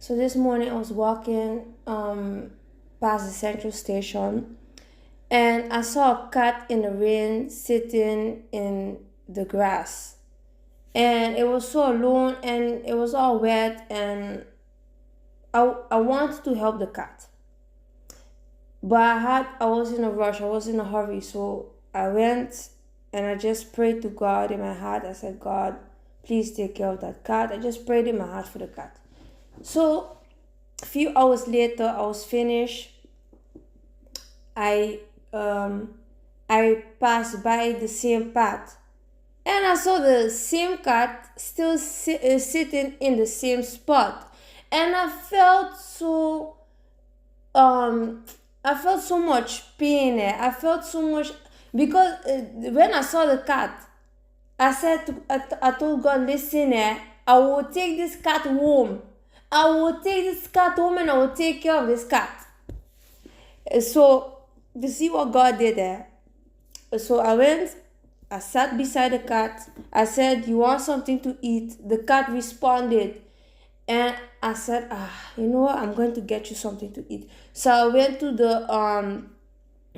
So this morning I was walking past the central station, and I saw a cat in the rain sitting in the grass. And it was so alone and it was all wet, and I wanted to help the cat. But I was in a rush, I was in a hurry, so I went and I just prayed to God in my heart. I said, God, please take care of that cat. I just prayed in my heart for the cat. So a few hours later, I was finished. I I passed by the same path, and I saw the same cat still sitting in the same spot, and um I felt so much pain there. I felt so much because when I saw the cat, I told God, listen, I will take this cat home. I will take this cat home and I will take care of this cat. So, you see what God did there? So I went, I sat beside the cat. I said, you want something to eat? The cat responded. And I said, you know what? I'm going to get you something to eat. So I went to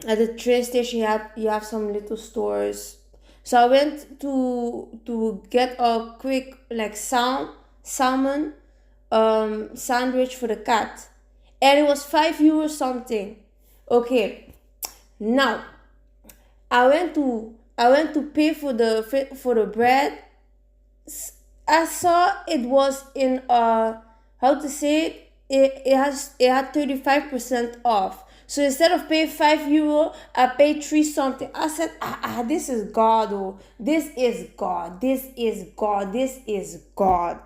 at the train station, you have some little stores. So I went to get a quick like salmon sandwich for the cat, and it was €5 something. Okay, now I went to pay for the bread. I saw it was in how to say it had 35% off. So instead of paying €5, I paid three something. I said, this is God, oh, this is God, this is God, this is God.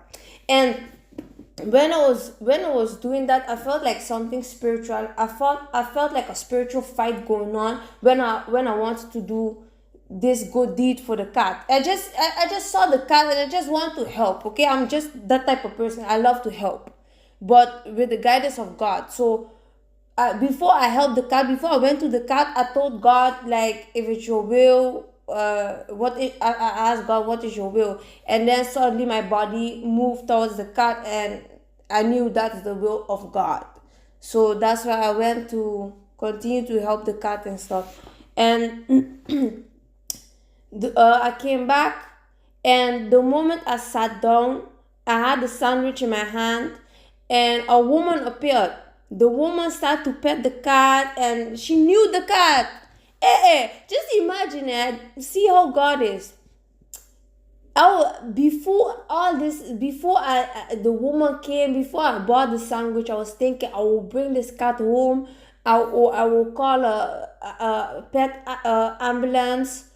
And when I was doing that, I felt like something spiritual. I felt like a spiritual fight going on when I wanted to do this good deed for the cat. I just saw the cat and I just want to help. Okay, I'm just that type of person. I love to help, but with the guidance of God. So before I helped the cat, before I went to the cat, I told God, like, if it's your will, I asked God, what is your will? And then suddenly my body moved towards the cat, and I knew that's the will of God. So that's why I went to continue to help the cat and stuff. And I came back, and the moment I sat down, I had the sandwich in my hand, and a woman appeared. The woman started to pet the cat, and she knew the cat. Just imagine it. See how God is. Before all this, before the woman came, before I bought the sandwich, I was thinking I will bring this cat home. I will call a pet ambulance,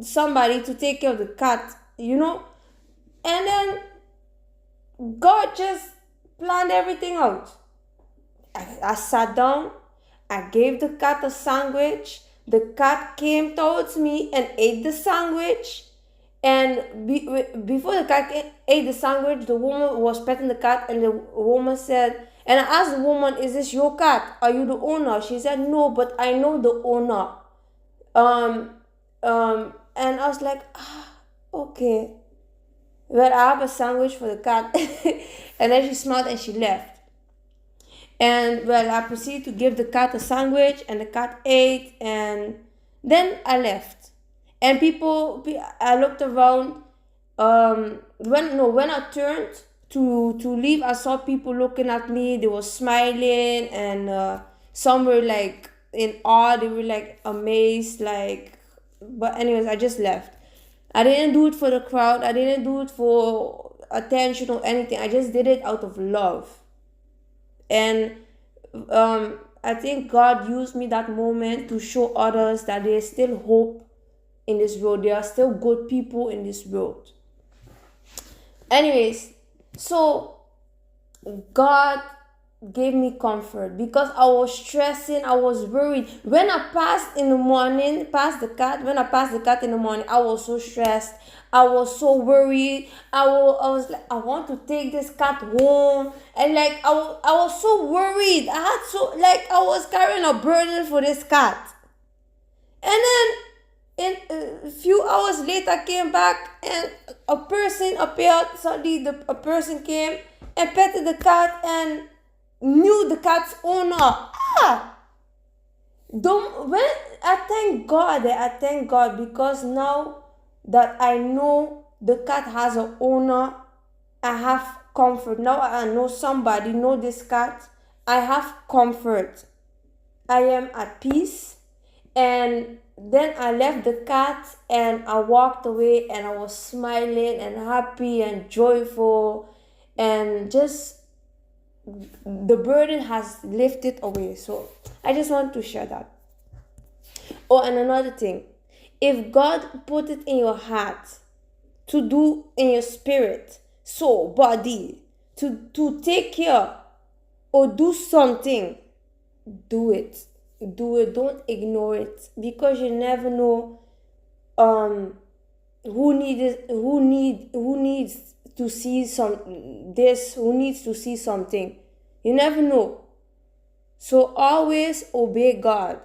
somebody to take care of the cat. And then God just planned everything out. I sat down, I gave the cat a sandwich. The cat came towards me and ate the sandwich. And before the cat ate the sandwich, the woman was petting the cat, and the woman said, and I asked the woman, is this your cat? Are you the owner? She said, no, but I know the owner. And I was like, okay. Well, I have a sandwich for the cat. And then she smiled and she left. And well, I proceeded to give the cat a sandwich, and the cat ate, and then I left. And I looked around. When I turned to leave, I saw people looking at me. They were smiling, and some were like in awe. They were like amazed, like. But anyways, I just left. I didn't do it for the crowd. I didn't do it for attention or anything. I just did it out of love. And I think God used me that moment to show others that there's still hope in this world. There are still good people in this world. Anyways, so God gave me comfort because I was stressing, I was worried. When I passed the cat in the morning, I was so stressed. I was so worried. I was like, I want to take this cat home, and like I was so worried. I was carrying a burden for this cat, and then And a few hours later came back and a person appeared. Suddenly a person came and petted the cat and knew the cat's owner. Don't when I thank God because now that I know the cat has an owner, I have comfort. Now I know somebody know this cat. I have comfort. I am at peace. And then I left the cat and I walked away and I was smiling and happy and joyful, and just the burden has lifted away. So I just want to share that. Oh, and another thing, if God put it in your heart to do in your spirit, soul, body, to take care or do something, do it. Do it. Don't ignore it, because you never know who needs to see who needs to see something. You never know. So always obey God.